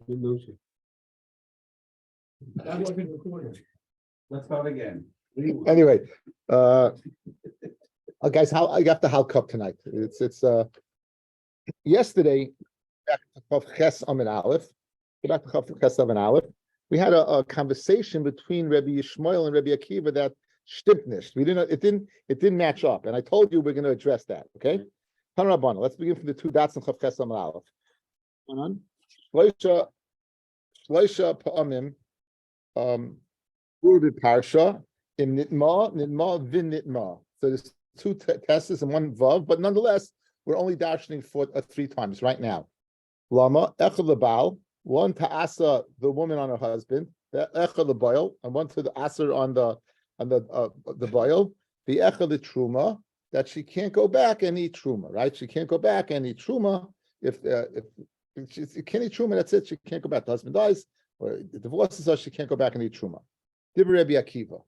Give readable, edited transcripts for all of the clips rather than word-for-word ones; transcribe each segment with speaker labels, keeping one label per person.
Speaker 1: We lose you. That wasn't recorded. Let's start again.
Speaker 2: Anyway, guys, how I got the Hal Cup tonight. It's yesterday back to Chav Ches Amid Aleph. Back to Chav Ches Amid Aleph. We had a conversation between Rabbi Yishmael and Rabbi Akiva that stimmt nicht. It didn't match up, and I told you we're going to address that. Okay, let's begin from the two dots in Chav Ches Amid Aleph. Shloisha pa'amim urbi parsha im nitma vin nitma. So there's two tests and one vav, but nonetheless we're only darshaning for 3 times right now. Lama echad lebal, one to asa the woman on her husband, echad lebayil, and one to the aser on the bayil. The echad the truma, that she can't go back and eat truma, right? She can't go back and eat truma if she can't eat truma. That's it. She can't go back. The husband dies or divorces her. She can't go back and eat truma. Dibur Rabbi Akiva.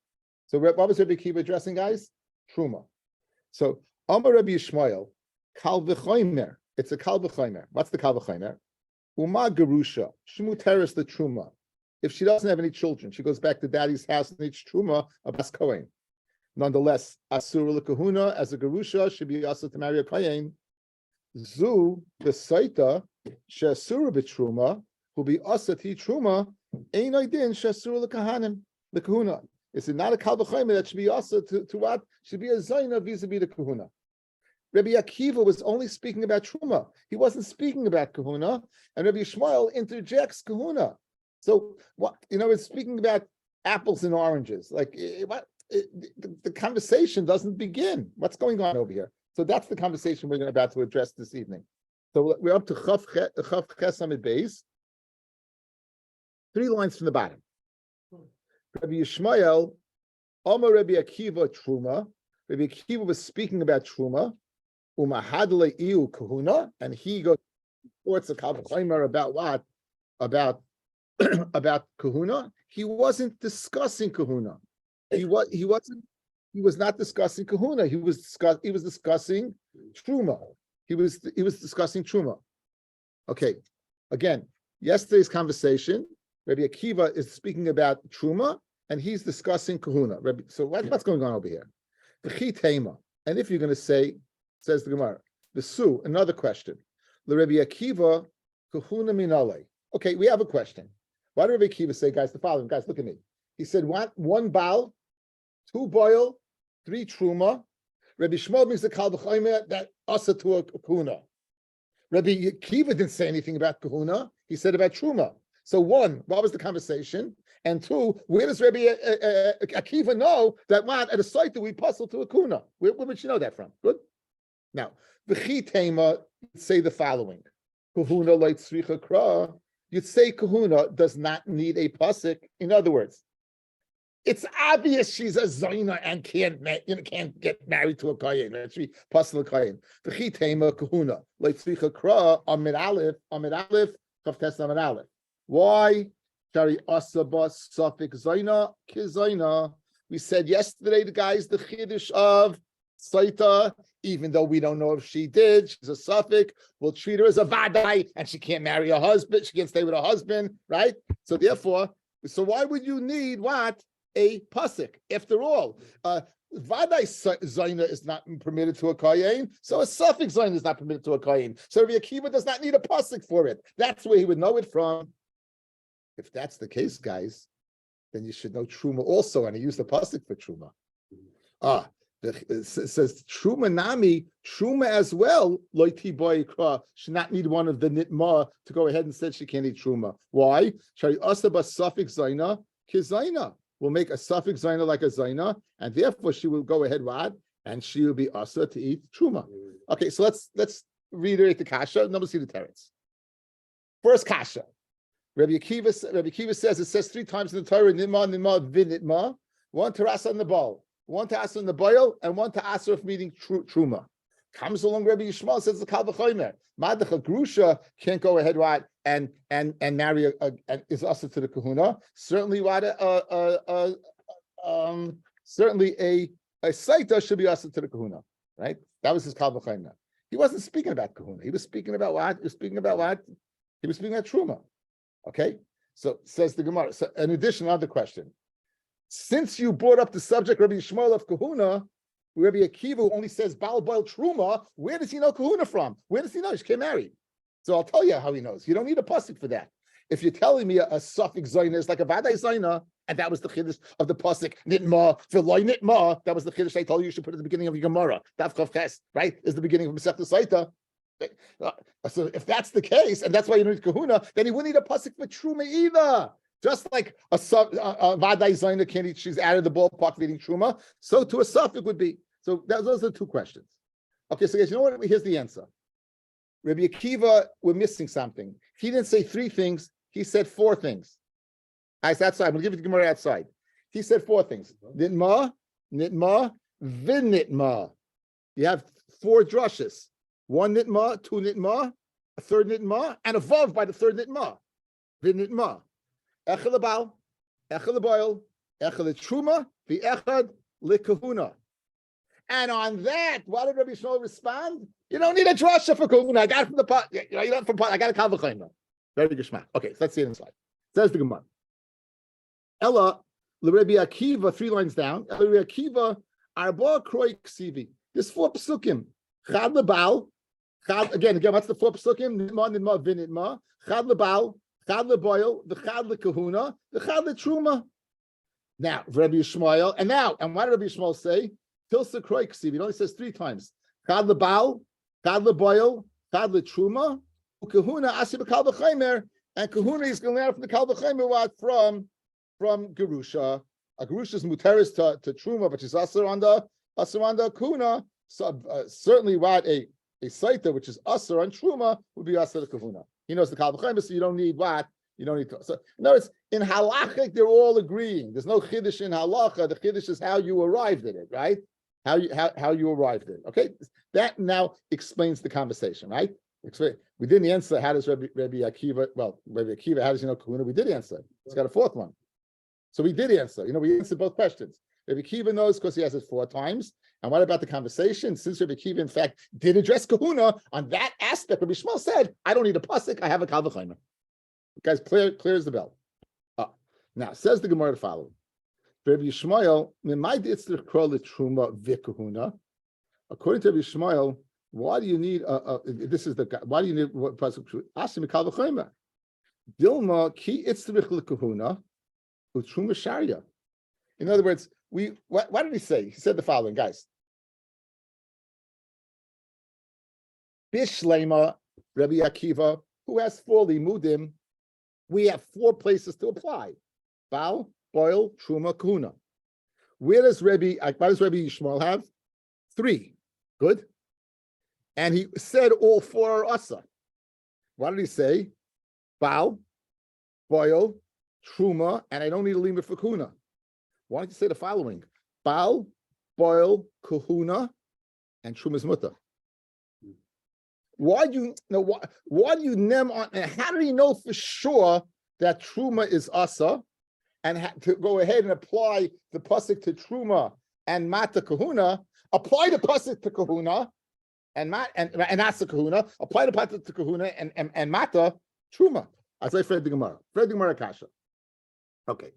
Speaker 2: So what was Rabbi Akiva addressing, guys? Truma. So Amar Rabbi Yishmael, Kal v'chomer. It's a Kal v'chomer. What's the Kal v'chomer? Uma gerusha. Shmu teres the truma. If she doesn't have any children, she goes back to daddy's house and eats truma of Bas Kohen. Nonetheless, asur l'kahuna as a gerusha should be also to marry a kohen. Zu the Sotah she'asura b'truma will be asati truma ein oidin she'asura l'kahanim the kahuna. Is it not a kal v'chomer that should be also to what? Should be a zayna vis-a-vis the kahuna. Rabbi Akiva was only speaking about truma. He wasn't speaking about kahuna, and Rabbi Yishmael interjects kahuna. So what it's speaking about apples and oranges. Like the conversation doesn't begin. What's going on over here? So that's the conversation we're about to address this evening. So we're up to Chav Ches Amid Beis, 3 lines from the bottom. Rabbi Yishmael, Amar Rabbi Akiva Truma. Rabbi Akiva was speaking about Truma. Umahadle iu kahuna, and he goes reports a Kal v'chomer about what? About kahuna. He wasn't discussing kahuna. He was not discussing kahuna. He was discussing truma. He was discussing truma. Okay. Again, yesterday's conversation, Rabbi Akiva is speaking about truma, and he's discussing kahuna. So what's going on over here? The chitema. And if you're going to say, says the Gemara, the Su, another question. The Rabbi Akiva kahuna minale. Okay, we have a question. Why did Rabbi Akiva say, guys, the following? Guys, look at me. He said, what? 1 baal, 2 boil, 3 truma. Rabbi Shmuel brings the Kal v'chomer that asa to a kahuna. Rabbi Akiva didn't say anything about kahuna. He said about truma. So 1, what was the conversation? And 2, where does Rabbi Akiva know that what at a site that we puzzle to a kahuna? Where would you know that from? Good. Now the chitema say the following: kahuna like tzricha kra. You'd say kahuna does not need a pasuk. In other words, it's obvious she's a zayna and can't get married to a kohen. She pasuk kohen. The chitema kahuna like tzricha kra amid aleph chav tes amid aleph. Why? Shari asaba suffix zayna kizayna. We said yesterday, the guys, the chiddush of Sotah, even though we don't know if she did, she's a suffix. We'll treat her as a vadai, and she can't marry a husband. She can't stay with her husband, right? So therefore, why would you need what? A pasuk. After all, vadai zayna is not permitted to a kohen, so a suffix zayna is not permitted to a kohen. So Rabbi Akiva does not need a pasuk for it. That's where he would know it from. If that's the case, guys, then you should know truma also, and he used the pasuk for truma. It says truma nami, truma as well. Loiti boy kra should not need one of the nitma to go ahead and say she can't eat truma. Why? Shari asaba suffix zayna kizayna. We'll make a suffix zayna like a zayna, and therefore she will go ahead and she will be asa to eat truma. Okay, so let's reiterate the kasha, and then we'll see the teretz. First kasha. Rabbi Akiva says, it says 3 times in the Torah, nitma, vin nitma, 1 to rasa on the ball, 1 to asa on the boil, and 1 to asa of meeting truma. Comes along Rabbi Yishmael, says the Kal v'chomer. Madach grusha can't go ahead and marry and is asa to the kahuna. Certainly certainly a Sotah should be asa to the kahuna, right? That was his Kal v'chomer. He wasn't speaking about kahuna. He was speaking about what? He was speaking about truma. Okay, so says the Gemara. So, in addition, another question. Since you brought up the subject, Rabbi Yishmael of Kahuna, Rabbi Akiva who only says Baal Boil Truma, where does he know Kahuna from? Where does he know? He came married. So I'll tell you how he knows. You don't need a pasuk for that. If you're telling me a suffix zayna is like a vaday zayna, and that was the chiddush of the pasuk nitma v'loy nitma, that was the chiddush I told you should put at the beginning of your Gemara. Daf Chav Ches, right? Is the beginning of Masechta Sotah. So if that's the case, and that's why you need Kahuna, then he wouldn't need a pasuk for Truma either. Just like a vaday zayna can't eat, she's out of the ballpark of eating Truma, so to a suffix would be. So those are the two questions. Okay, so guys, you know what? Here's the answer. Rabbi Akiva, we're missing something. He didn't say three things. He said four things. I said outside. I'm going to give it to Gemara outside. He said four things. Nitma, vinitma. You have four drushes. One nitma, two nitma, a third nitma, and a vav by the third nitma. Vinitma. Echel lebal, echel leboil, echel truma, the echad likahuna. And on that, what did Rabbi Yishmael respond? You don't need a drasha for kahuna. I got it from the pot. You don't from pot. I got a kavachayma. Very good shmak. Okay, so let's see it inside. Says the Gemara. Ella Rabbi Akiva, 3 lines down. Ella Rabbi Akiva arba kroi ksivi. There's 4 psukim. Chad lebal. Again. What's the 4 psukim? Nitma, vinitma. Chad lebal. Chad leboil. The chad lekahuna. The chad letruma. Now, Rabbi Yishmael. And what did Rabbi Yishmael say? Tilsa kroi ksivi. It only says 3 times. Chad lebal. Chad leboil. Chad letruma. Kahuna asi b'kal v'chaymer, and Kahuna is going to learn from the kal v'chaymer what from Gerusha. A Gerusha is muteris to truma, but she's asur on the Kahuna. So certainly what a Sotah which is asur on truma would be asur to Kahuna. He knows the kal v'chaymer, so you don't need what you don't need. So no, it's in halachic they're all agreeing. There's no chiddush in halacha. The chiddush is how you arrived at it, right? How you arrived at it. Okay, that now explains the conversation, right? We didn't answer how does Rabbi Akiva, Rabbi Akiva, how does he know Kahuna? We did answer. It's got a 4th one. So we did answer. We answered both questions. Rabbi Akiva knows because he has it 4 times. And what about the conversation? Since Rabbi Akiva, in fact, did address Kahuna on that aspect, Rabbi Yishmael said, I don't need a pasuk, I have a kal v'chaymer. Guys, clear as the bell. Now, says the Gemara the following. Rabbi Yishmael, according to Rabbi Yishmael, why do you need why do you need what pasuk? Asim kal v'chaymer. Dilma ki itzrich lekahuna u'truma sharia. In other words, what did he say? He said the following, guys. Bishlema Rabbi Akiva, who has 4 limudim, we have 4 places to apply: Baal, Boil, Truma, Kahuna. What does Rabbi Yishmael have? 3. Good. And he said all 4 are asa. What did he say? Baal, Boil, Truma, and I don't need a limit for Kahuna. Why don't you say the following? Baal, Boil, Kahuna, and Truma's mutter. Why do you nem on? And how do you know for sure that Truma is asa, and to go ahead and apply the pasuk to Truma and Mata Kahuna? Apply the pasuk to Kahuna and Asa Kahuna. Apply the pasuk to Kahuna and Mata Truma. As I read the Gemara Kasha. Okay.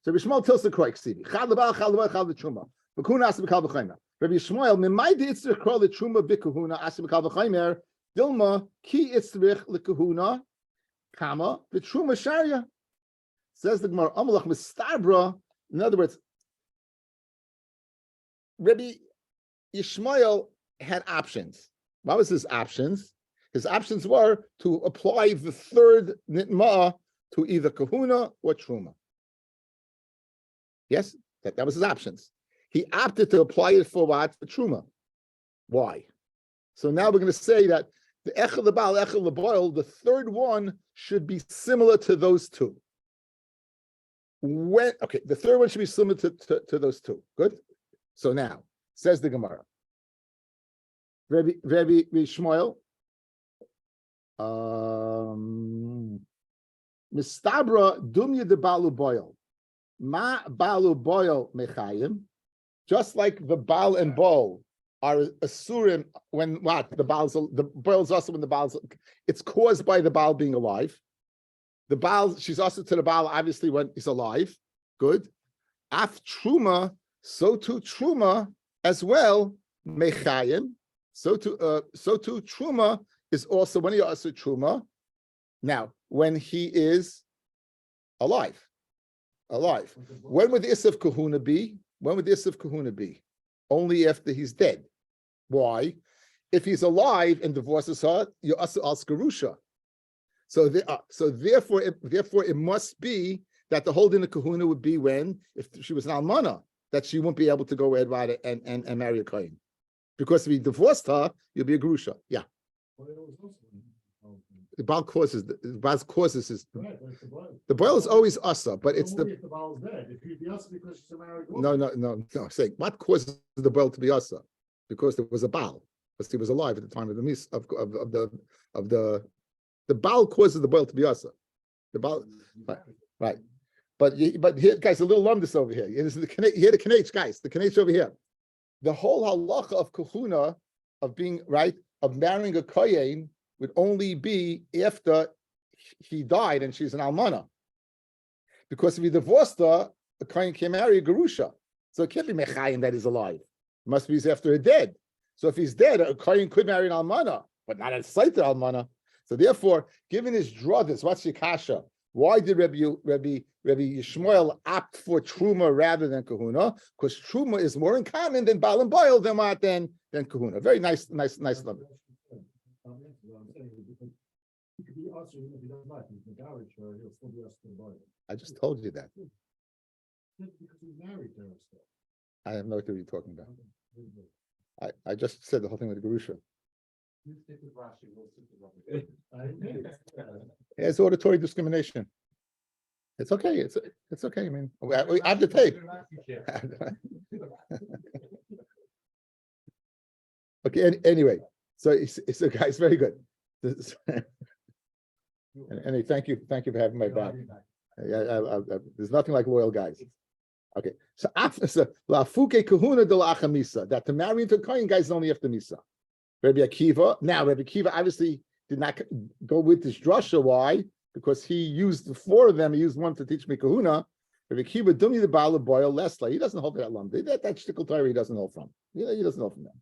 Speaker 2: So Rabbi Yishmael tells the Kroik Sivi. Chad lebal, chad Truma. Kahuna asa b'kal v'chaymer. Rabbi Yishmael, memay di itzrich kol the Truma b'kahuna asa b'kal v'chaymer. Dilma ki itzrich lekahuna kama v'truma sharia. Says the Gemara, Amalach mistabra. In other words, Rabbi Yishmael had options. What was his options? His options were to apply the 3rd nitma to either kahuna or truma. Yes, that was his options. He opted to apply it for what? For truma. Why? So now we're going to say that the echel lebal, echel leboil, the 3rd one should be similar to those 2. The 3rd one should be similar to those 2. Good. So now says the Gemara. Rabbi Yishmael, mistabra dumya de balu boil, ma balu boil mechayim. Just like the bal and boil are asurim when what the boil's also when the baal's it's caused by the baal being alive. The Baal, she's also to the Baal, obviously, when he's alive. Good. Af Truma, so too Truma as well, Mechayim. So too Truma is also when he also Truma. Now, when he is alive. When would the Issav Kahuna be? When would the Issav Kahuna be? Only after he's dead. Why? If he's alive and divorces her, you're also al Skarusha. So therefore it must be that the whole din of Kahuna would be when, if she was an almana, that she won't be able to go ahead and marry a kohen. Because if he divorced her, you'll be a grusha. Yeah. The Baal causes his. The boil is always asa, but it's the.
Speaker 1: If the Baal is dead, if he'd be asa because she's a married woman.
Speaker 2: No. Say what causes the boil to be asa? Because there was a Baal, because he was alive at the time of the mis of the Baal causes the boil to be asa. The Baal, right. But here, guys, a little lumdus over here. Here the Kanech, guys. The Kanech over here. The whole halacha of kahuna, of being right, of marrying a kohen, would only be after he died and she's an almana. Because if he divorced her, a kohen can marry a gerusha. So it can't be mechayim that he's alive. It must be after he's dead. So if he's dead, a kohen could marry an almana, but not a Sotah almana. So therefore, given his druthers, what's your kasha? Why did Rabbi Yishmael opt for truma rather than kahuna? Because truma is more in common than bal and boil than kahuna. Very nice number. I just told you that. I have no idea what you're talking about. I just said the whole thing with the Gerusha. It's auditory discrimination. It's okay. It's okay. I mean, I have the tape. Okay. Anyway, so guys, very good. And thank you for having my back. There's nothing like loyal guys. Okay. So lafuke kahuna de la achamisa, that to marry into a kohen, guys, only after misa. Rabbi Akiva. Now, Rabbi Akiva obviously did not go with this drasha. Why? Because he used the four of them. He used one to teach me kahuna. Rabbi Akiva, dummy the Baal boil lesla. He doesn't hold that lump. That shtickle Torah he doesn't hold from. He doesn't hold from that.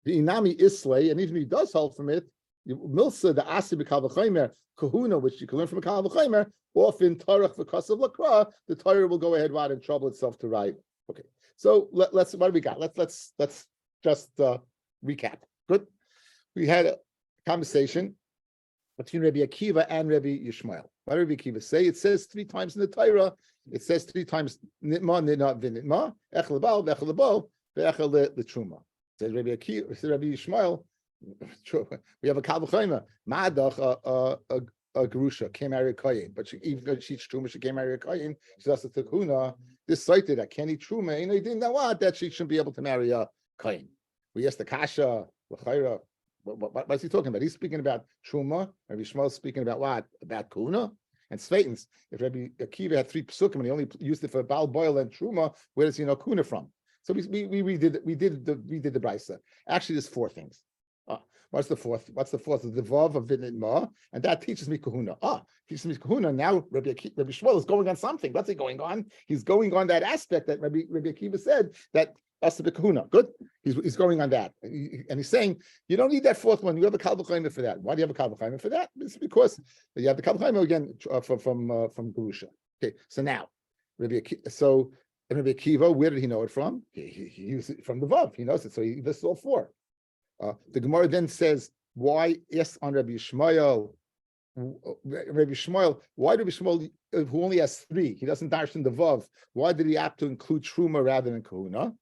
Speaker 2: The inami islay, and even if he does hold from it, milsa the asi b'kal v'chaymer kahuna, which you can learn from a kal v'chaymer, often tarach v'kasav lakra, the Torah will go ahead and trouble itself to write. Okay, so let's what do we got? Let's just recap. Good. We had a conversation between Rabbi Akiva and Rabbi Yishmael. What did Rabbi Akiva say? It says 3 times in the Torah. It says 3 times nitma, nitna, v'nitma, echel lebal, v'echel lebo, v'echel letruma. It says Rabbi Akiva, it says Rabbi Yishmael. We have a kal v'chayma. Ma'adach a gerusha came marry a kohen, but even though she's truma, she came marry a kohen. She does a tekuna. This cited that Kenny truma, he didn't know what that she shouldn't be able to marry a kohen. We asked the kasha. What's he talking about? He's speaking about truma. Rabbi Yishmael speaking about what? About kuna and sveitins. If Rabbi Akiva had 3 psukim and he only used it for bal boil and truma, where does he know kuna from? So we did the brisa. Actually, there's 4 things. What's the fourth? The vav of vinitma, and that teaches me kahuna. Teaches me kahuna. Now Rabbi Yishmael is going on something. What's he going on? He's going on that aspect that Rabbi Akiva said that. Kahuna. Good. He's going on that, and he's saying you don't need that 4th one. You have a kal v'chaymer for that. Why do you have a kal v'chaymer for that? It's because you have the kal v'chaymer again from Gerusha. Okay. So now, Rabbi Akiva, where did he know it from? He used it from the vav. He knows it, so he lists all 4. The Gemara then says, why yes on Rabbi Yishmael? Rabbi Yishmael, why Rabbi Yishmael, who only has 3, he doesn't dash in the vav? Why did he opt to include truma rather than kahuna?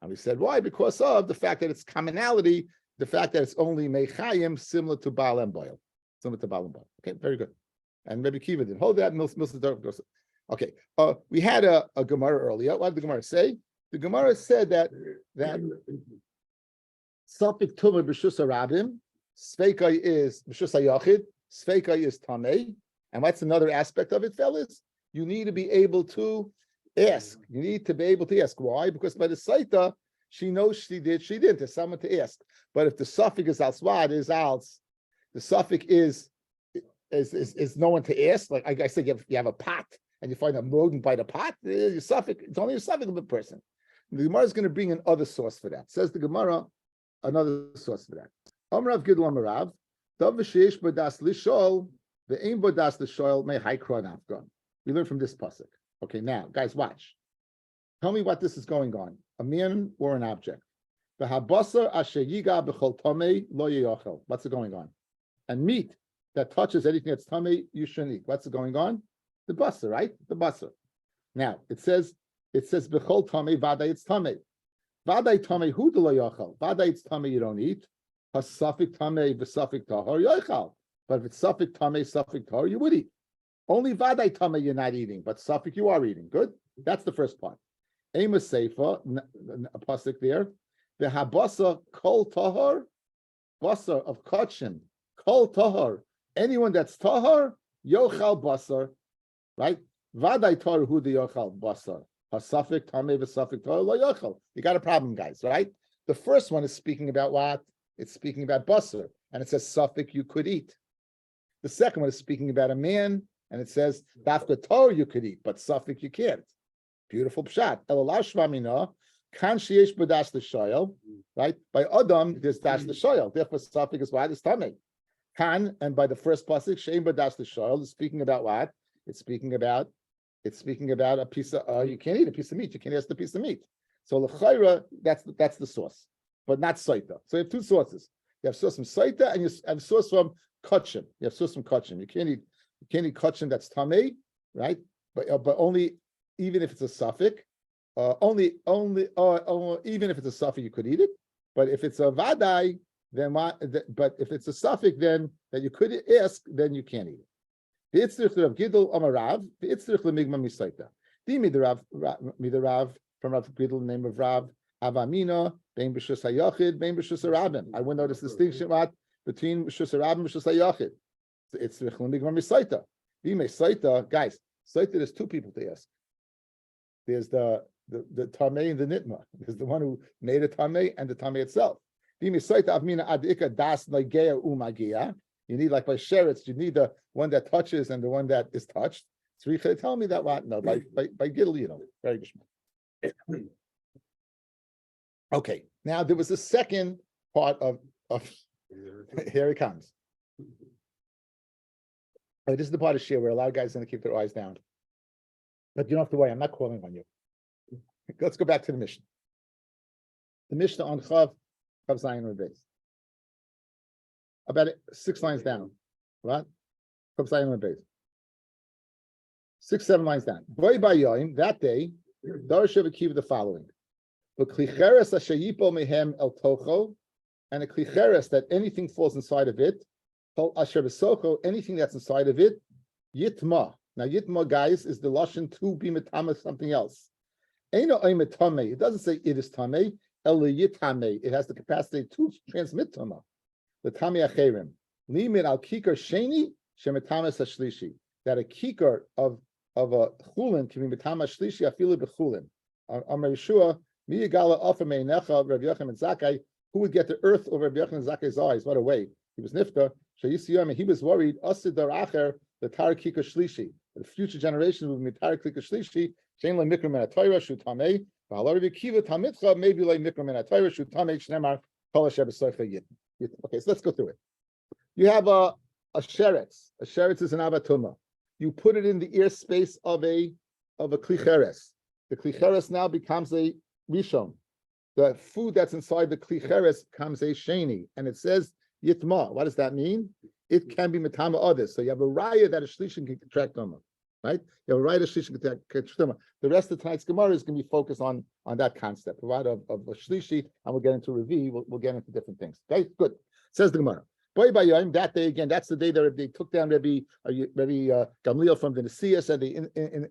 Speaker 2: And we said, why? Because of the fact that it's commonality, the fact that it's only mechayim, similar to Baal and Boil. Okay, very good. And Rabbi Akiva didn't hold that. Okay, we had a Gemara earlier. What did the Gemara say? The Gemara said that Safik Tumah B'Shus HaRabim, Sveikai is B'Shus HaYachid, Sveikai is Tamei. And what's another aspect of it, fellas? You need to be able to ask. You need to be able to ask. Why? Because by the Sotah, she knows she didn't. There's someone to ask. But if the suffix is al swad, is als, the suffix is is no one to ask. Like I said, you have a pot and you find a rodent by the pot. It's only a suffix of the person. The Gemara is going to bring another source for that. Says the Gemara, another source for that. Amrav Gidl Amarav, Dav v'sheish bodas lishol, ve'ein bodas lishol may haikron afgon. We learn from this pasuk. Okay, now, guys, watch. Tell me what this is going on. A man or an object. V'habasar asher yiga b'chol tamei lo yeyochel. What's it going on? And meat that touches anything that's tamei, you shouldn't eat. What's it going on? The basar, right? The basar. Now, it says b'chol tamei, vaday it's tamei. Vaday tamei hu de lo yochel. Vaday it's tamei you don't eat. Hasafik tamei v'safik tahor yochel. But if it's safik tamei, safik tahor, you would eat. Only vaday tamei you're not eating, but safik you are eating. Good? That's the first part. Amos Seifa, a pasuk there. The habasa kol tahor, basar of kachin, kol tahor. Anyone that's tahor, yochal basar, right? Vaday tahor hu de yochal basar. Hasafik tamei v'safik tahor lo yochal. You got a problem, guys, right? The first one is speaking about what? It's speaking about basar, and it says safik you could eat. The second one is speaking about a man, and it says dafka tahor you could eat, but safik you can't. Beautiful pshat. Elalash v'amina kan sheyesh b'das l'shoyel, right? By Adam, there's das l'shoyel. Therefore, safik is what? It's tamei. Kan, and by the first pasuk, shein b'das l'shoyel is speaking about what? It's speaking about a piece of. You can't eat a piece of meat. You can't eat a piece of meat. So l'chayra, that's the source, but not Sotah. So you have two sources. You have source from Sotah, and you have source from kachim. You have source from kachim. You can't eat kachim that's tamei, right? But only. Even if it's a suffix, even if it's a suffix, you could eat it. But if it's a vadai, then but if it's a suffix, then that you could ask, then you can't eat it. V'itzrich l'Rav Gidl Amarav, v'itzrich l'migma misayta. Di midarav from Rav Gidl, name of Rav Avamina, bein b'shus hayachid, bein b'shus harabim. I wouldn't know this distinction between b'shus harabim and b'shus hayachid. It's l'migma misayta. Di misayta, guys. Sotah, there's two people to ask. There's the tamei and the nitma. There's the one who made a tamei and the tamei itself. You need, like by sheretz, you need the one that touches and the one that is touched. So you tell me that what? No, by Gidl, you know. Very good. Okay, now there was a second part of here it comes. This is the part of shir where a lot of guys are going to keep their eyes down. But you don't have to worry, I'm not calling on you. Let's go back to the Mishnah. The Mishnah on Chav Zayin Rebbeis. About 6 lines down. What? Chav Zayin Rebbeis. 6, 7 lines down. Boy by Yoim, that day, Darash Akiva the following. The klicheres ashayipo mehem el tocho, and a klicheres that anything falls inside of it, asher besocho, anything that's inside of it, yitma. Now, Yitma, guys, is the Lashon to be metama something else. Eino oimetame. It doesn't say it is tame. El yitame. It has the capacity to transmit tama. The tame acherim. Limit al kikar sheni shemetame sashlishi. That a kikar of a chulin can be metama shlishi afilu bechulin. Amar Yeshua miyigala offer meinecha Rabbi Yochanan and Zakkai. Who would get the earth over Rabbi Yochanan and Zakkai's eyes? What a way! He was nifta. Shayisiyam. He was worried. Asidar acher the tar kikar shlishi. The future generation will be tar kikar shlishi. Shein le mikra men atayra shu tamei. V'halari v'kiva tamitcha maybe le mikra men atayra shu tamei shnemar kol asher b'soicha yit. Okay, so let's go through it. You have a sheretz. A sheretz is an avatuma. You put it in the ear space of a klicheres. The klicheres now becomes a rishon. The food that's inside the klicheres becomes a sheni, and it says yitma. What does that mean? It can be metama others. So you have a raya that a shlishin can contract tuma, right? You have a raya that a shlishin can contract tuma. The rest of tonight's gemara is going to be focused on that concept, right? Of a shlishi, and we'll get into Rabbi. We'll get into different things. Okay, good. Says the gemara. Boy by Yom, that day again. That's the day that they took down Rabbi Gamliel from the Nesias, and they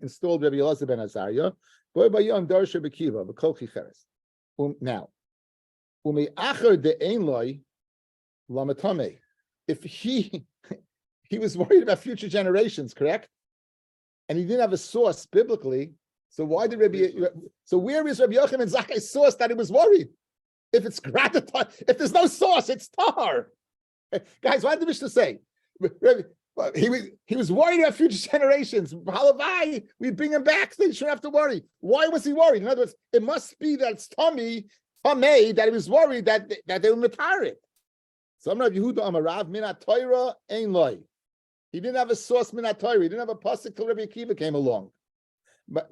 Speaker 2: installed Rabbi Elazar ben Azariah. Boy by Yom, Darash Rabbi Kiva, v'kol chicheres. Now, umi acher de ein loy lamatame. If he was worried about future generations, correct? And he didn't have a source biblically, so why did so where is Rabbi Yochanan and Zakkai's source that he was worried? If it's graviton, if there's no source, it's tar. Guys, why did the Mishnah say? But he was worried about future generations. Halavai, we bring him back, so you shouldn't have to worry. Why was he worried? In other words, it must be that it's Tameh, that he was worried that they would retire it. So I'm Rabbi Yehuda Amarav Minat Torah Ein Loi. He didn't have a source Minat Torah. He didn't have a pasuk till Rabbi Akiva came along. But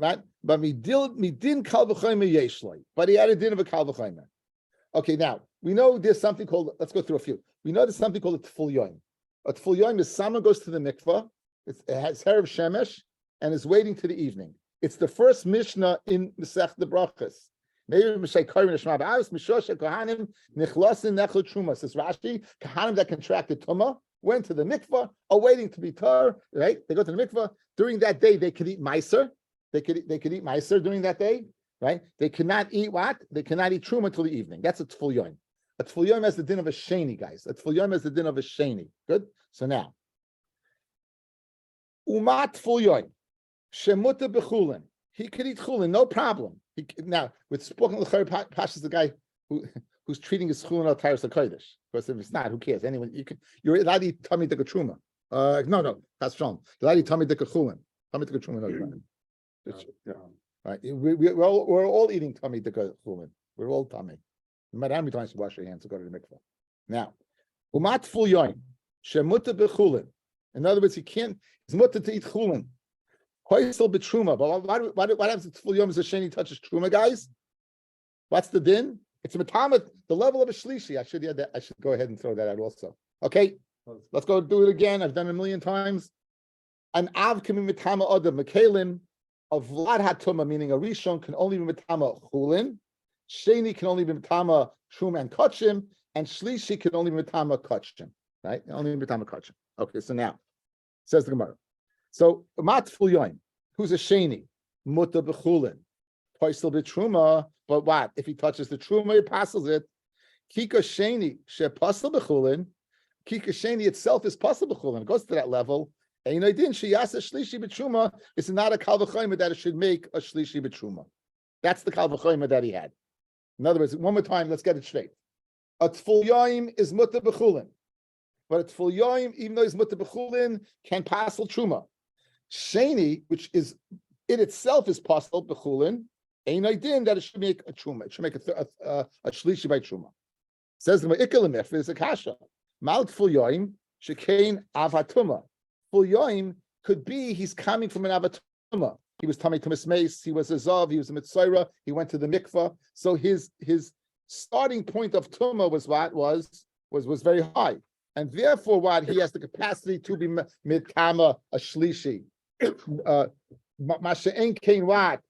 Speaker 2: me din kal v'chomer yesh loi. But he had a din of a kal v'chomer. Okay, now we know there's something called. Let's go through a few. We know there's something called a tful yoim. A tful yoim is someone goes to the mikvah. It has hair of shemesh and is waiting to the evening. It's the first mishnah in Masech the Brachas. Maybe Mishay Korim Nishma Ba'avis Mishosha Kohanim Nichlasin Nechel Truma. Says Rashi, Kohanim that contracted Tumah went to the mikvah, are waiting to be tar. Right? They go to the mikvah. During that day, they could eat meiser. They could eat meiser during that day. Right? They cannot eat what? They cannot eat truma until the evening. That's a tful yoim. A tful yoim has the din of a sheni, guys. A tful yoim has the din of a sheni. Good. So now, umat tful yoim shemuta bechulin. He could eat chulin, no problem. Now, with spoken l'chari Pasha is the guy who's treating his chulin al tyrus l'kodesh. Because if it's not, who cares? Anyone you're allowed to eat tummy dika truma. No, that's wrong. You're allowed to eat tummy dika chulin. Tummy dika truma, no, you're not. Right, we're all eating tummy dika chulin. We're all tummy. No matter how many times you wash your hands to go to the mikvah. Now, umat tful yoim shemuta bechulin. In other words, he can't. He's mutter to eat chulin. Hoisel betruma. But what happens if tful yom is a sheni touches truma, guys? What's the din? It's a matamat, the level of a shlishi. I should go ahead and throw that out also. Okay, let's go do it again. I've done it 1,000,000 times. An av can be mitama adam mekalim of vlad hatuma, meaning a rishon can only be mitama chulin. Sheni can only be mitama truma and kachim, and shlishi can only be mitama kachim. Right? Only mitama kachim. Okay, so now says the Gemara. So mat tful yoim, who's a sheni, muta bechulin, poisel betruma. But what if he touches the truma? He passes it. Kika sheni she pasel bechulin. Kika sheni itself is pasel bechulin. It goes to that level. Einoidin she yasa shlishi betruma. It's not a kal v'chomer that it should make a shlishi betruma. That's the kal v'chomer that he had. In other words, one more time, let's get it straight. A tful yoim is muta bechulin, but a tful yoim, even though he's muta bechulin, can pasel truma. Sheni, which is it itself is possible bechulin, ain't idea that it should make a truma. It should make a shlishi by truma. Says the ma'ikalimif is a kasha. Mal tful yoim shekain avatuma. Tful yoim could be he's coming from an avatuma. He was tummy tumas mace. He was a zav. He was a mitzayra. He went to the mikvah. So his starting point of tuma was what was very high, and therefore what he has the capacity to be mitama a shlishi. Masha'en kain what?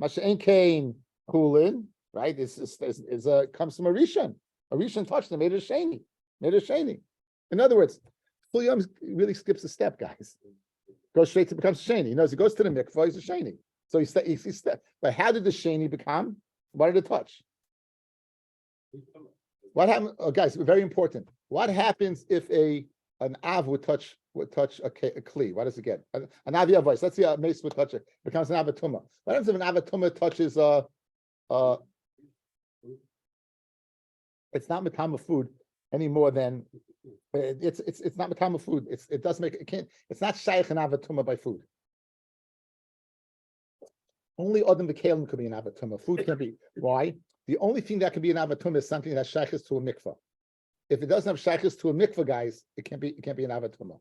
Speaker 2: Masha'en kain kulin, right? Is comes from a rishon. A rishon touched him, made it a sheni. In other words, tful yom really skips a step, guys. Goes straight to becomes sheni. He knows he goes to the mikvah, he's a sheni. So he step. But how did the sheni become? What did it touch? What happened? Oh, guys, very important. What happens if an av would touch a kli? What does it get? An avia voice. Let's see a mace would touch it. Becomes an avatuma. What happens if an avatuma touches it's not matama food any more than it's not matama food. It does make it can't. It's not shaykh an avatuma by food. Only adam bekalim could be an avatuma. Food can be. Why? The only thing that can be an avatuma is something that shaykhs to a mikvah. If it doesn't have shaykhs to a mikvah, guys, it can't be an avatuma.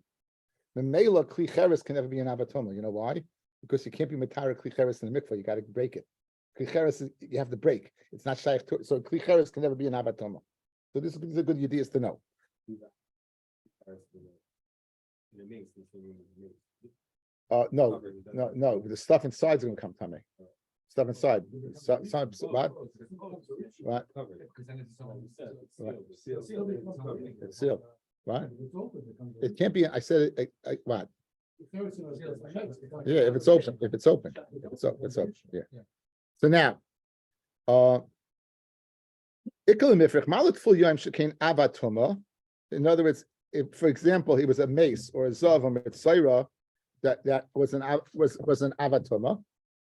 Speaker 2: The mela kli cheres can never be an avatuma. You know why? Because you can't be matara kli cheres in the mikvah. You got to break it. Kli cheres you have to break. It's not shaykh to it. So kli cheres can never be an avatuma. So these are good ideas to know. No. The stuff inside is going to come tummy. Stuff inside. What? It's sealed. Right? It can't be. I said it. What? Yeah, if it's open. It's open. Yeah. So now, in other words, if, for example, he was a mace or a zav or mitzayra, that was an avatuma.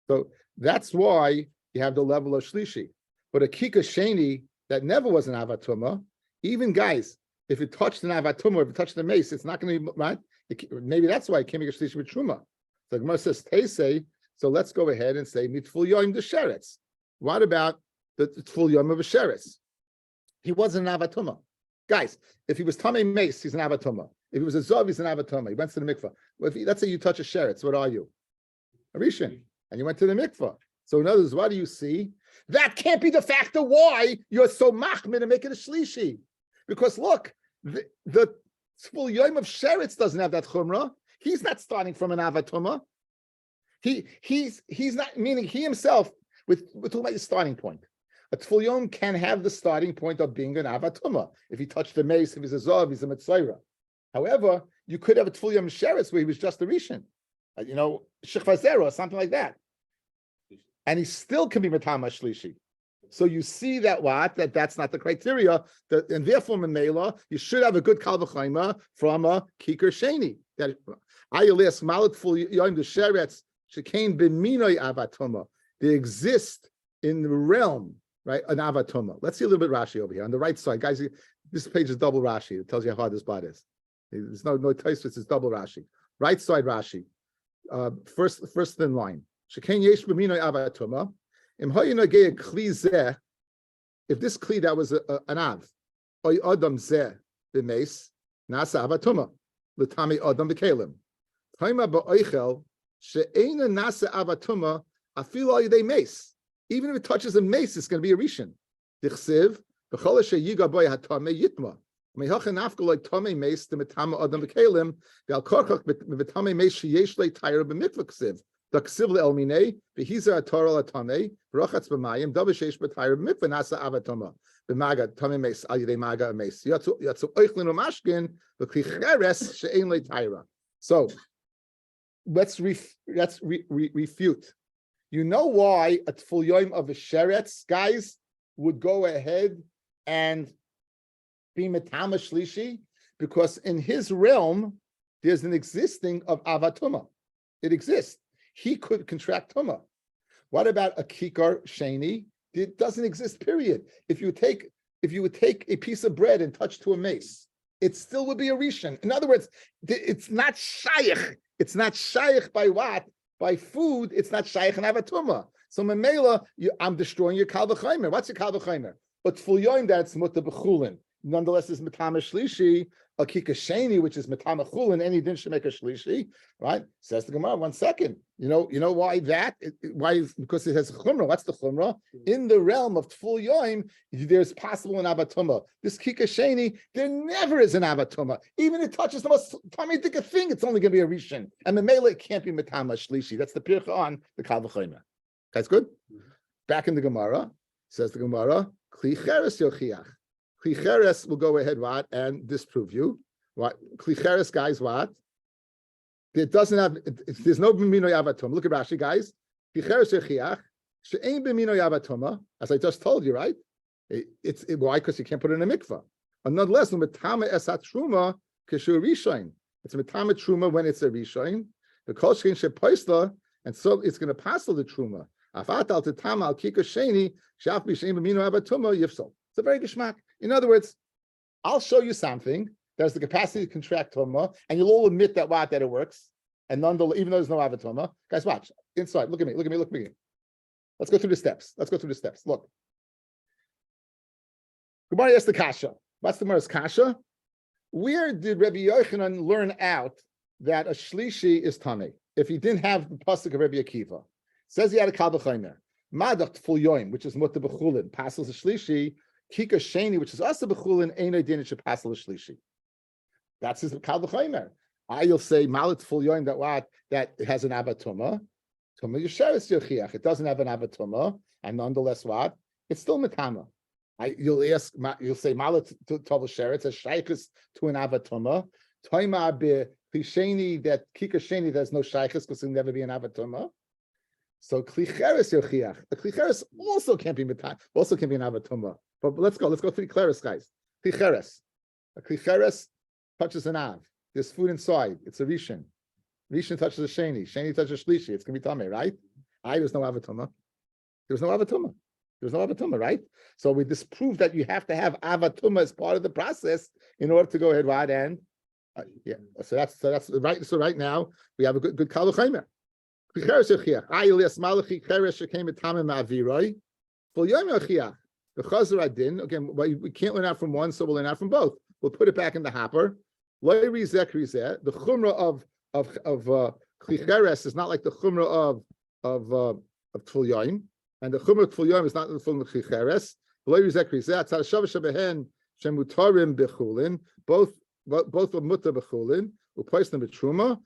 Speaker 2: So that's why you have the level of shlishi. But a kika sheni that never was an avatuma, even guys, if it touched an avatuma, if it touched the mace, it's not going to be right. Maybe that's why it can't be a shlishi with truma. So the Gemara says teisei. So let's go ahead and say mitful yoim desheretz. What about the tful yom of a sheretz? He wasn't an avatuma. Guys, if he was tamei mace, he's an avatuma. If he was a zov, he's an avatuma. He went to the mikvah. Well, let's say you touch a sheretz, what are you? A rishon. And you went to the mikvah. So in other words, what do you see? That can't be the factor why you're so machmir to make it a shlishi. Because look, the tful yom of sheretz doesn't have that chumrah. He's not starting from an avatuma. He's not, meaning he himself, we're talking about your starting point. A tful yom can have the starting point of being an avatuma. If he touched the mace, if he's a zov, he's a mitzayra. However, you could have a tful yom sheretz where he was just a rishon, shechvazera or something like that, and he still can be matama shlishi. So you see that's not the criteria, and therefore memela you should have a good kal v'chayma from a kikar sheni. That ayelis malat tful yom the sheretz shekain b'minoi avatuma. They exist in the realm. Right, an avatuma. Let's see a little bit Rashi over here on the right side, guys. This page is double Rashi. It tells you how hard this spot is. There's no Tosfos. It's double Rashi. Right side Rashi. First thin line. Shekain yesh b'minoi avatuma. Im hayinagei kli zeh. If this kli that was an av, oy adam zeh b'meis nasa avatuma l'tami adam v'kelim. Taima ba'oichel she'ena nasa avatuma afilo yidei meis. Even if it touches a mace, it's going to be a rishon. Dichsiv b'chol sheyiga boy hatame yitma. Mehachan afka like tame mace the metama adam v'kelim ve'al korchach v'tame mace sheyesh le tayra b'mikvah ksiv. Daksiv le'elminei v'hiza atorah latame v'rochatz b'mayim davishesh b'tayra b'mikvah nasa avatoma b'maga tame mace al yidei maga mace yatsu oichlin u'mashkin v'klicheres she'ein le tayra. So let's refute. You know why a tful yom of a sheretz, guys, would go ahead and be metama shlishi? Because in his realm, there's an existing of avatuma. It exists. He could contract tuma. What about a kikar sheni? It doesn't exist, period. If you would take a piece of bread and touch to a mace, it still would be a rishon. In other words, it's not shaykh. It's not shaykh by what? By food, it's not shaykh and avatuma. So memela, I'm destroying your kal v'chaymer. What's your kal v'chaymer? But tful yom that's muta b'chulin. Nonetheless, is matama shlishi, a kikasheni, which is matama chulin. Any din should make a shlishi, right? Says the Gemara. 1 second. You know why that? Why? Because it has a chumrah. What's the chumrah? In the realm of tful yom, there's possible an avatuma. This kikasheni, there never is an avatuma. Even if it touches the most tamidik thing, it's only going to be a rishon. And memela, it can't be matama shlishi. That's the pircha on the kal v'chaymer. That's good. Back in the Gemara, says the Gemara, kli cheres yochiach. Kli cheres will go ahead, what, and disprove you. What? Kli cheres, guys, what? It doesn't have, there's no b'mino yavatuma. Look at Rashi, guys. Kli cheres yochiach, she'ein b'mino yavatuma, as I just told you, right? Why? Because you can't put it in a mikvah. And nonetheless, metama esat truma k'shu rishain. It's metama truma when it's a rishain. The kol shein shepoisla, and so it's going to pass the truma. Afatal tetama al kika sheni shaf b'shein b'mino yavatuma yifsol. It's a very geschmack. In other words, I'll show you something that has the capacity to contract tumah, and you'll all admit that it works. And nonetheless, even though there's no avatuma, guys, watch inside. Look at me. Let's go through the steps. Look. Gemara asked the kasha. What's the Gemara's kasha? Where did Rabbi Yochanan learn out that a shlishi is tamei if he didn't have the pasuk of Rabbi Akiva? Says he had a kal v'chaymer. Madach tful yom, which is muta b'chulin, passes a shlishi. Kika sheni, which is also b'chulin, ain't din should pass a shlishi. That's his kal v'chaymer. You'll say malat tful yom that it has an avatuma. Tuma yisheres yochiach. It doesn't have an avatuma, and nonetheless what? It's still metama. You'll say malat tov sheretz as shaykhis to an avatuma. Toima be klisheni that kika sheni there's no shaykhis because it'll never be an avatuma. So klicheres yochiach. The klicheres also can't be metama. Also can be an avatuma. But let's go through the klicheres, guys. Klicheres. A klicheres touches an av. There's food inside. It's a rishon. Rishon touches a sheni. Sheni touches a shlishi. It's going to be tamei, right? There's no avatuma. There's no avatuma, right? So we disprove that you have to have avatuma as part of the process in order to go ahead, right, and Yeah. So that's right. So right now we have a good kal v'chomer. Again, we can't learn out from one, so we'll learn out from both. We'll put it back in the hopper. The chumrah of klicheres is not like the chumrah of tful and the chumrah tful yom is not the chumrah of klicheres. Both of mutter bechulin, who place them betruma.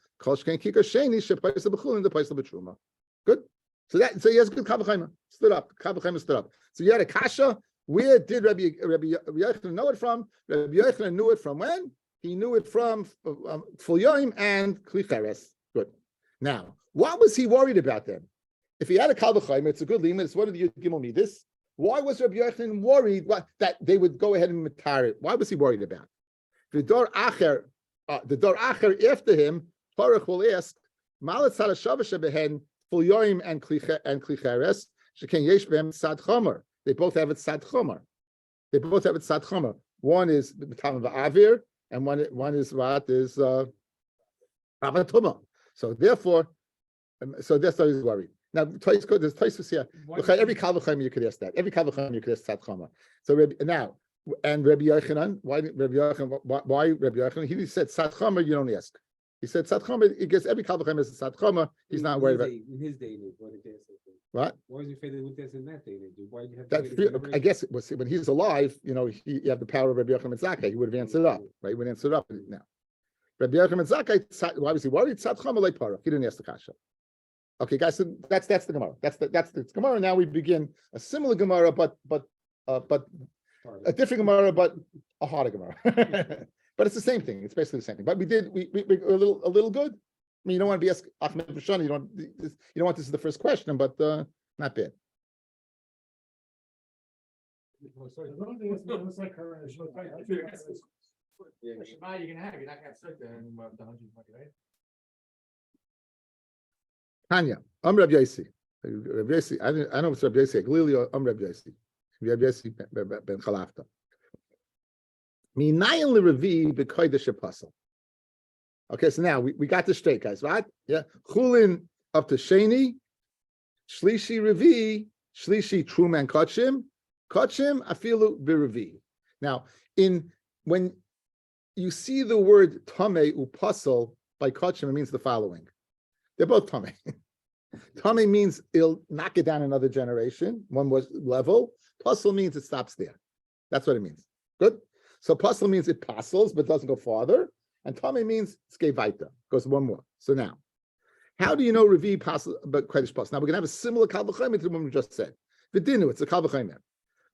Speaker 2: Good. So he has a good kavachayma. Stood up. Kavachayma stood up. So you had a kasha. Where did Rabbi Yochanan know it from? Rabbi Yochanan knew it from when? He knew it from Tful Yom and Klicheres. Good. Now, what was he worried about then? If he had a kavachayma, it's a good limit. It's one of the Gimel Midas. Why was Rabbi Yochanan worried that they would go ahead and matar it? Why was he worried about it? The door acher after him, Parach will ask, Malat Sarashavasha behen Tful Yom and Klicheres, Sheken Yesh Behem Sad Chomer. They both have it Sad Chomer. One is the time of Avir, and one is what is Avatuma. So therefore, that's why he's worried. Now, there's Taisus here. Look, every Kavachayim you could ask that. Every Kavachayim you could ask Sad Chomer. So now, and Rabbi Yochanan, why Rabbi Yochanan? He said Sad Chomer, you don't ask. He said Sad Chomer, he gets every Kavachayim as a Sad Chomer. He's not worried about.
Speaker 3: In his day,
Speaker 2: what?
Speaker 3: Why was he afraid with this in that day? Why did you have
Speaker 2: that? I guess it was when he's alive. You have the power of Rabbi Yochanan Zakkai. He would have answered up, right? He would answer up now. Rabbi Yochanan Zakkai. Why was he worried? Sad Chomer like Parach. He didn't ask the kasha. Okay, guys. So that's the Gemara. That's the Gemara. Now we begin a similar Gemara, but a different Gemara, but a harder Gemara. But it's the same thing. It's basically the same thing. But we're a little good. I mean, you don't want to be asked Ahmed Rishon. You don't want this is the first question, but not bad. Tanya, Rabbi Yossi. Rabbi Yossi. I don't know if it's Rabbi Yossi. Glili or Rabbi Yossi. Rabbi Yossi ben Chalafta. Minayin l'Revi b'kodesh apostle. Okay, so now we got this straight, guys, right? Yeah, Chulin up to Sheni, Shlishi Revi, Shlishi Truman Kachim Afilu b'Revi. Now, when you see the word Tame upasul by Kachim, it means the following. They're both Tame. Tame means it'll knock it down another generation. One was level. Pasul means it stops there. That's what it means. Good. So pasul means it passes, but doesn't go farther. And Tame means skevaita, goes one more. So now, how do you know Revi pasul but Kodesh pasul? Now we're gonna have a similar kal v'chomer to the one we just said. V'dinu, it's a kal v'chomer.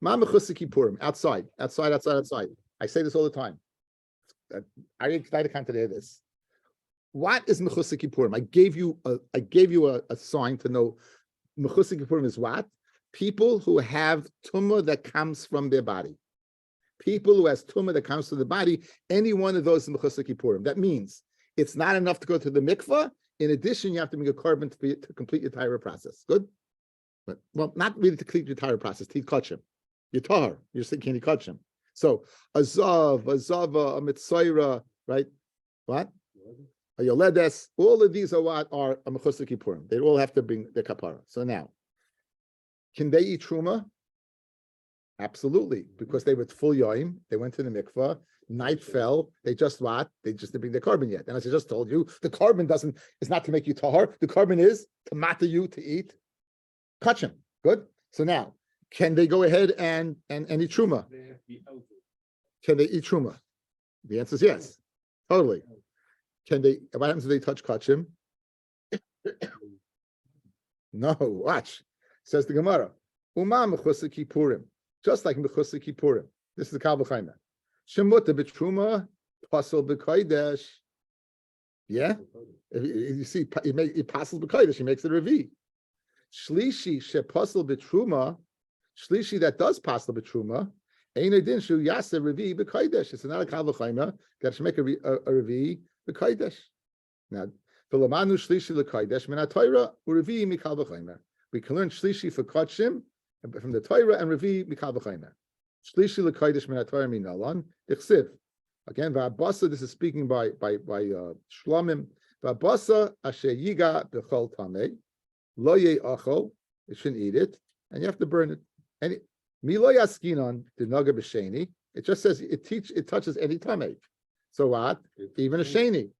Speaker 2: Ma mechusik Kippurim, outside. I say this all the time. I excited to hear this. What is mechusik Kippurim? I gave you a sign to know mechusik Kippurim is what? People who have tumor that comes from their body. People who has tumor that comes to the body, any one of those is mechusik Kippurim. That means it's not enough to go to the mikvah. In addition, you have to make a korban to complete your entire process. Good? But, well, not really to complete your entire process, to kachim. You're tahar. You're saying, can you kachim? So, a zav, a zava, a mitzayra, right? What? A yoledes. All of these are what are a mechusik Kippurim. They all have to bring their kapara. So now, can they eat truma? Absolutely, because they were full yoim. They went to the mikvah. Night fell. They just what? They just didn't bring their korban yet. And as I just told you, the korban is not to make you tahar. The korban is to matter you to eat kachim. Good. So now, can they go ahead and eat truma? Can they eat truma? The answer is yes. Totally. Can they? What happens if they touch kachim? No. Watch. Says the Gemara. Uma mechusik Kippurim. Just like mechusik Kippurim. This is the kal v'chomer. Shemuta b'truma, pasul b'kodesh. Yeah, you see, he passes b'kodesh. He makes it a revi. Shlishi shepasul b'truma. Shlishi that does pasul b'truma. Ein adin shu yasa revi b'kodesh. It's not a kal v'chomer. Got to make a revi b'kodesh. Now, v'lamanu shlishi l'kodesh min ha'Torah u'revi mikal v'chomer. We can learn shlishi for kachim from the Torah and revi mikal v'chomer. Shlishi l'kodesh min ha'Torah min alon. Ichsiv Again, Va'abasa, this is speaking by Shlomim. Va'abasa asher yiga b'chol tamei, lo ye'achol, you shouldn't eat it, and you have to burn it. And milo yaskinon dinaga b'sheni, it just says it touches any tamei. So what? Even a sheni.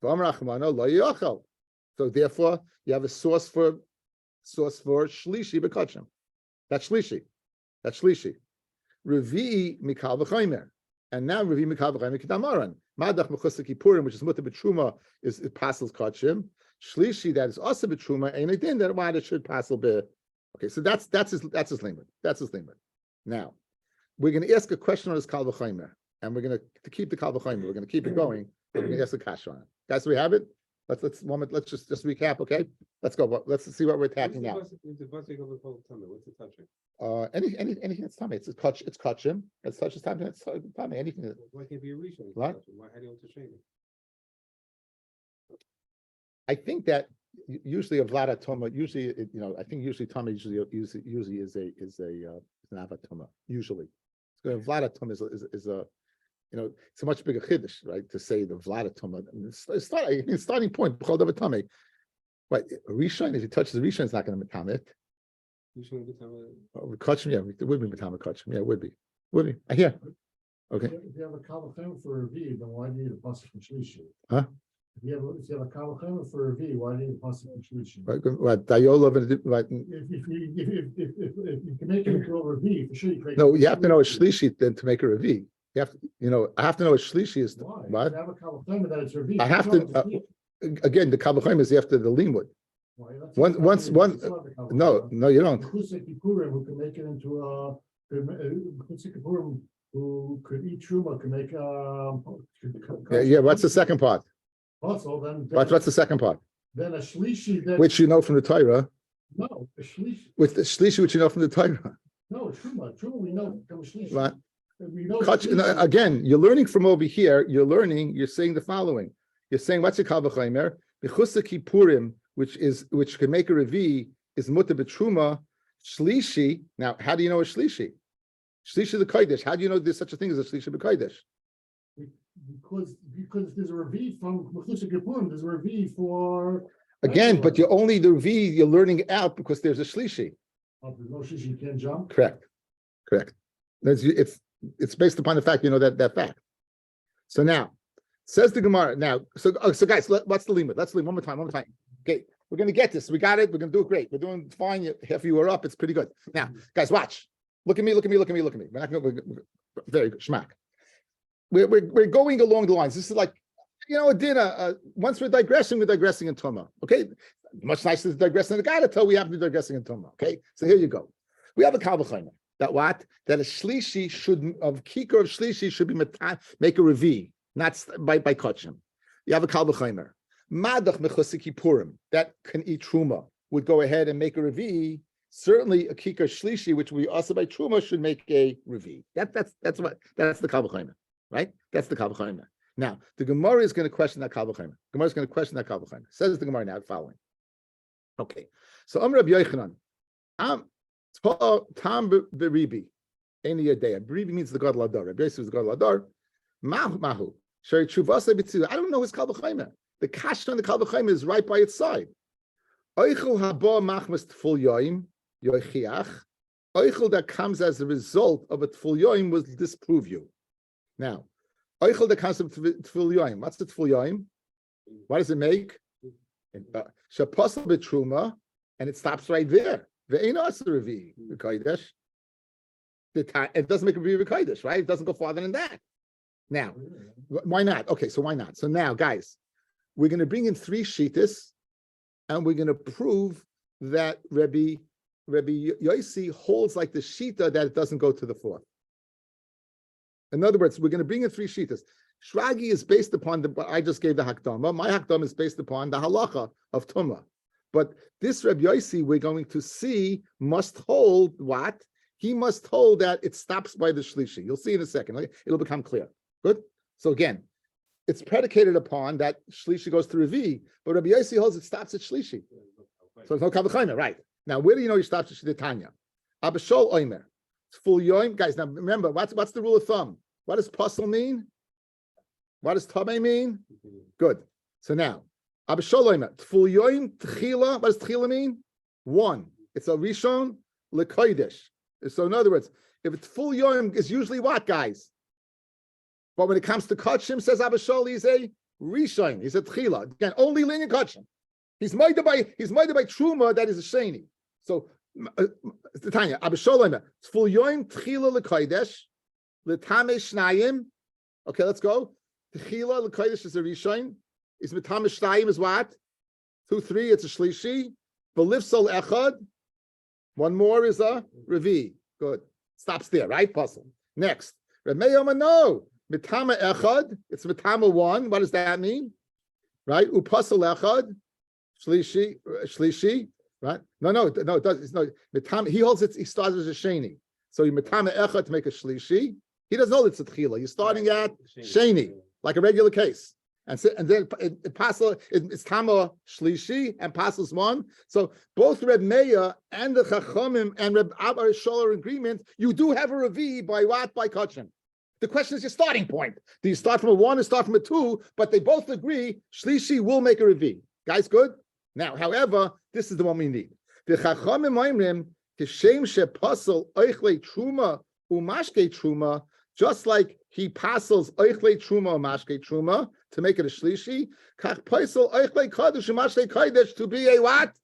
Speaker 2: V'amar achmano lo ye'achol. So therefore, you have a source for shlishi b'kachim. That's shlishi. Revi mikal v'chaymer. And now Revi mikal v'chaymer k'damaran. Madach mechusik kippurim, which is mutter b'truma, is pasels kachim. Shlishi, that is also b'truma, and it that why it should pasel be. Okay, so that's his limit. That's his limit. Now, we're going to ask a question on this kal v'chaymer, and we're going to keep the kal v'chaymer. We're going to keep it going, and we're going to ask the kasha on it. Guys, we have it. Let's just recap, okay? Let's go. Let's see what we're attacking now.
Speaker 3: What's the touching?
Speaker 2: Anything that's tummy. It's kachim. It's touches tummy. It's tummy. Anything.
Speaker 3: Why can't be a rishon?
Speaker 2: What?
Speaker 3: Why how do you want to shame it?
Speaker 2: I think that usually a vlada tuma. I think usually tummy usually is an avatuma. Usually, so a vlada tuma is a. It's a much bigger chiddush, right? To say the vlada tuma. It's starting point. B'chol davar tummy. But a rishon, if he touches the rishon, it's not going to become it. Kachim, yeah, it would be matama kachim. Yeah, it would be. I hear. Okay.
Speaker 1: If you have a kavachem for a V, then why do you need a pasuk from shlishi?
Speaker 2: Huh?
Speaker 1: If you have a kavachem for a V, why do you need a pasuk from shlishi?
Speaker 2: Right. Dayolov and right.
Speaker 1: If you can make it into a V, for sure you create.
Speaker 2: No, you have to know a shlishi then to make a revi. You have to, I have to know what shlishi is.
Speaker 1: Why?
Speaker 2: What?
Speaker 1: If you have a kavachem that it's a V.
Speaker 2: I have to. Again, the kavachem is after the limud. Once, no, you don't.
Speaker 1: Who can make it into a who could eat truma can make
Speaker 2: Yeah. What's the second part?
Speaker 1: Also, then
Speaker 2: What's the second part?
Speaker 1: Then a shlishi,
Speaker 2: Which you know from the Torah.
Speaker 1: No, a shlishi.
Speaker 2: With the shlishi, which you know from the Torah.
Speaker 1: No, truma we know from shlishi.
Speaker 2: Right.
Speaker 1: We know
Speaker 2: again, you're learning from over here. You're saying the following. You're saying what's a kal v'chaymer? Mechusa kippurim, which can make a revi, is mutter b'truma. Shlishi. Now, how do you know a shlishi? Shlishi the kodesh. How do you know there's such a thing as a shlishi b'kodesh?
Speaker 1: Because there's a revi from mechusa kippurim. There's a revi for.
Speaker 2: Again, but you're only the revi you're learning out because there's a shlishi.
Speaker 1: Oh, there's no shlishi, you can't jump.
Speaker 2: Correct. It's based upon the fact that fact. So now, says the Gemara. Now, so guys, what's the limit? Let's leave one more time. Okay, we're going to get this. We got it. We're going to do it great. We're doing fine. Half of you are up. It's pretty good. Now, guys, watch. Look at me. We're not going to. Very good. Shmak. We're going along the lines. This is like, a dinner. Once we're digressing in Tuma. Okay, much nicer to digress in the Gadato. We have to be digressing in Tuma. Okay, so here you go. We have a kal v'chaymer. That a shlishi of kikar of shlishi should be make a revi, not by kachim. You have a kal v'chaymer. Madach mechusik kippurim that can eat truma would go ahead and make a revi. Certainly, a kikar shlishi, which we also by truma, should make a revi. That's the kal v'chaymer, right? That's the kal v'chaymer. Now, the Gemara is going to question that kal v'chaymer. Gemara is going to question that kal v'chaymer. Says the Gemara now the following. Okay, so Rabbi Yochanan, Tam beribi, any yadea. Beribi means the god ladar. Rabbi Yosef is the god ladar. Mahu. Shari chuvasa b'tzilah. I don't know his kal v'chaymer. The kasha on the kal v'chaymer is right by its side. Oichel haba machmas tful yoim yoichiach. Oichel that comes as a result of a tful yoim will disprove you. Now, oichel that comes from tful yoim. What's the tful yoim? What does it make? Shapasal b'truma, and it stops right there. It doesn't make a revi v'kodesh, right? It doesn't go farther than that. Now, why not? Okay, so why not? So now, guys, we're going to bring in 3 shittas, and we're going to prove that Rabbi Yossi holds like the shita that it doesn't go to the 4th. In other words, we're going to bring in 3 shittas. Shragi is based upon what I just gave the hakdama. My hakdama is based upon the halacha of tumah. But this Rabbi Yossi, we're going to see, must hold what? He must hold that it stops by the shlishi. You'll see in a second. Okay? It'll become clear. Good? So again, it's predicated upon that shlishi goes to Revi, but Rabbi Yossi holds it stops at shlishi. So it's no kal v'chaymer, right? Now, where do you know he stops at Tanya? Abashol oimer. It's full yoim. Guys, now remember, what's the rule of thumb? What does puzzle mean? What does Tamei mean? Good. So now, Abba Shalom, Tful Yoim Tchila. What does Tchila mean? One. It's a Rishon L'Kodesh. So in other words, if it's Tful Yoim, is usually what, guys? But when it comes to Kachim, says Abba Shalom, he's a Rishon. He's a Tchila. Again, only lenient Kachim. He's made by Truma that is a Sheni. So Tanya, Abba Shalom, Tful Yoim Tchila L'Kodesh, L'Tamei Shnayim. Okay, let's go. Tchila L'Kodesh is a Rishon. Is Mitam Shnayim is what? 2, 3, it's a Shlishi. Belifsol Echad. One more is a Revi. Good. Stops there, right? Puzzle. Next. Remeyoma no. Mitama Echad. It's Mitama 1. What does that mean? Right? Upasal Echad. Shlishi. Right? No, it does. It's no. Mitama, he holds it, he starts as a Sheni. So you Mitama Echad to make a Shlishi. He doesn't hold it's a Tchila. You're starting at Sheni, like a regular case. And then it's Tama Shlishi and Pasels 1. So both Reb Meir and the Chachamim and Reb Abba Shol are in agreement. You do have a Revi by what? By Kachim. The question is your starting point. Do you start from a 1 or start from a 2? But they both agree Shlishi will make a Revi. Guys, good? Now, however, this is the one we need. The Chachamim Oimrim, Kishem Shepasel Oichle Truma Umashke Truma, just like he passes Oichle Truma Umashke Truma, to make it a shlishi, kach paisel oichle kodesh umashke kodesh to be a what?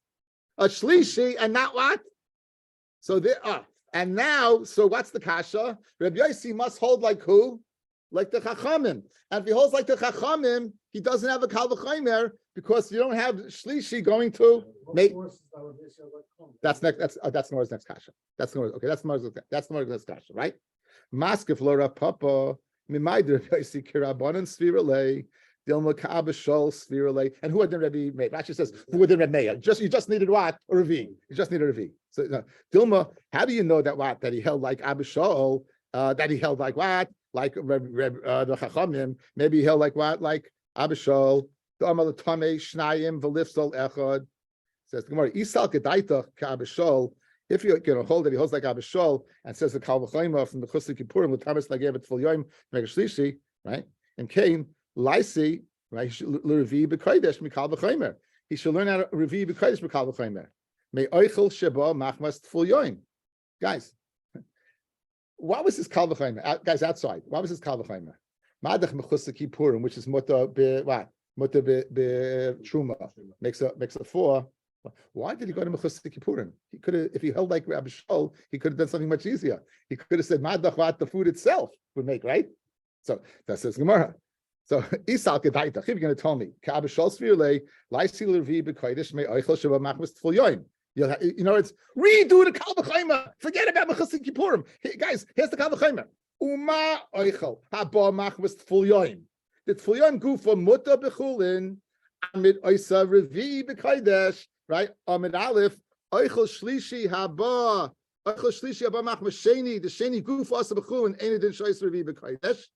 Speaker 2: A shlishi and not what? So there and now, so what's the kasha? Rabbi Yossi must hold like who? Like the chachamim. And if he holds like the chachamim, he doesn't have a kal v'chaymer because you don't have shlishi going to make. That's next. That's Nora's next kasha. That's Nora's. Okay, that's Nora's next kasha, right? Maskef lora papa. And who had the Rabbi made? Rashi says, who had the Rabbi Meir? You just needed what? A Revi. You just needed a Revi. So Dilma, how do you know that what? That he held like Abba Shaul, that he held like what? Like the Chachamim. Maybe he held like what? Like Abba Shaul. The Amal Tamei Shnayim V'Lifsol Echad. Says the Gemara, Isal Kedaitach K'Abba Shaul. If you're going to hold that he holds like Abba Shol and says the Kal V'Chayma from the Chusli Kippurim with Tamas Lagev at Full Yom make a Shlishi, right? And Cain Lysi, right? L'Revi B'Kodesh Mikal V'Chaymer. He should learn how to Revi B'Kodesh Mikal V'Chaymer. May Oichel Sheba Machmas Full Yom. Guys, what was his Kal V'Chaymer? Guys, outside. What was his Kal V'Chaymer? Madach Mechusli Kippurim, which is Muta Be what? Muta Be Truma makes a 4. Why did he go to Mechusik Kippurim? He could have, if he held like Rabbi Shol, he could have done something much easier. He could have said, Madachvat, the food itself would make, right? So that says Gemara. So Isal Kedaitach, if you're going to tell me, K'Abba Shol Svirle, Laisi L'Revi B'Kodesh Me Oichel Sheba Machmas Tful Yoim. You know, it's redo the Kal V'Chayma. Forget about Mechusik Kippurim. Hey, guys, here's the Kal V'Chayma. Uma Oichel Haba Machmas Tful Yoim. The Tful Yoim Gufa Muta B'Chulin Amid Oisa Revi B'Kodesh. Right? Amid Aleph, Oichel Shlishi Haba, Oichel Shlishi Haba Machmas Sheni, the Sheni Guf Asa B'Chu, and Einidin Shoyis Revi B'Kodesh.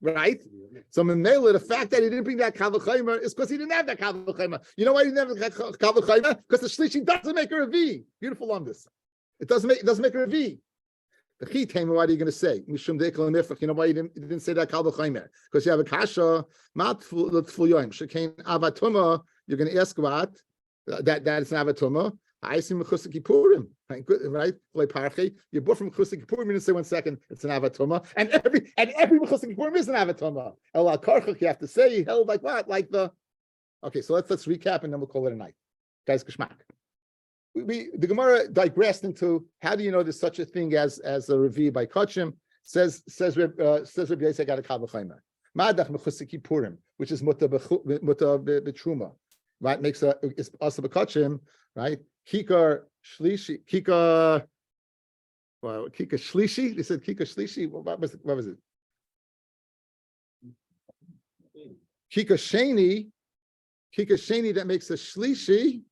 Speaker 2: Right? So Memela, the fact that he didn't bring that Kal V'Chaymer is because he didn't have that Kal V'Chaymer. You know why he didn't have that Kal V'Chaymer? Because the Shlishi doesn't make a Revi. Beautiful on this. It doesn't make a Revi. The Chitem, what are you going to say? Mishum Dekel and Nifach. You know why you didn't say that Kal V'Chaymer? Because you have a Kasha, Mat Tful Yoim, Shekain Avatuma. You're going to ask what? That's an avatuma. I see Mechusik Kippurim, right? You bought from Mechusik Kippurim. You didn't say 1 second. It's an avatuma, and every Mechusik Kippurim is an avatuma. El Karchach, you have to say he held like what? Like the. Okay, so let's recap and then we'll call it a night, guys. Geschmack. The Gemara digressed into how do you know there's such a thing as a Revi by Kachim? Says Rabbi Yosef got a Kal V'Chaymer. Madach Mechusik Kippurim, which is muta b'truma. Right, makes it's also b'kachim, right? Kikar shlishi, kikar shlishi. They said kikar shlishi. What was it? Kikar sheni that makes a shlishi.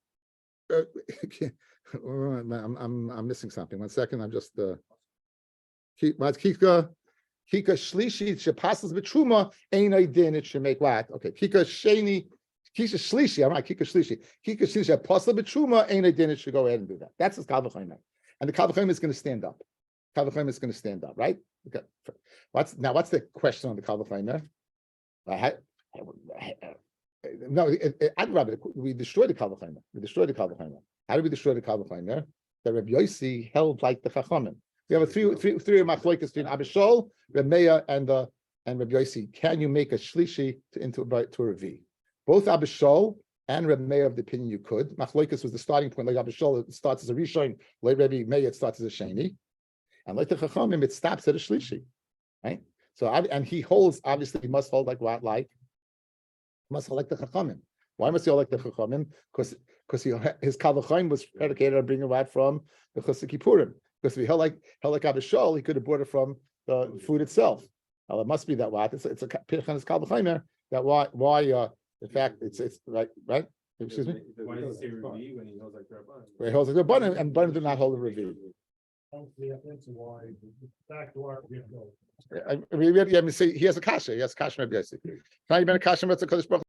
Speaker 2: I'm missing something. 1 second. I'm just kikar shlishi shepasses b'truma ain't idin. It should make what? Okay, kikar sheni. Kisha Shlishi, I'm right. Kika Shlishi, Apostle B'Truma ain't a din. It should go ahead and do that. That's his Kal V'Chaymer, and the Kal V'Chaymer is going to stand up. Kal V'Chaymer is going to stand up, right? Okay. What's the question on the Kal V'Chaymer? No, I'd rather we destroyed the Kalvachaymer. We destroyed the Kalvachaymer. How did we destroy the Kalvachaymer? That Rabbi Yossi held like the Chachamim. We have three machlokas between Abishol, Rabbi Meir, and Rabbi Yossi. Can you make a shlishi to a revi? Both Abishol and Rabbi Meir of the opinion you could. Machlokas was the starting point. Like Abishol, it starts as a rishon. Like Rabbi Meir, it starts as a sheni. And like the Chachamim, it stops at a shlishi, right? So and he holds. Obviously, he must hold like what, like must hold like the Chachamim. Why must he hold like the Chachamim? Because his Kalvachayim was predicated on bringing what from the Chosek Kippurim. Because if he held like Abishol, he could have brought it from the food itself. Well, it must be that what it's a Pirchanis Kalvachayim that why in fact it's right. Excuse me.
Speaker 3: Why does he say Rabbi when he knows like Rabbi?
Speaker 2: Where he holds like the Banim, and Banim do not hold the Revi.
Speaker 1: That's why. Back to our.
Speaker 2: I mean, he has a kasha. He has a kasha. Maybe I see. Now you've been a kasha. What's a Kodesh Baruch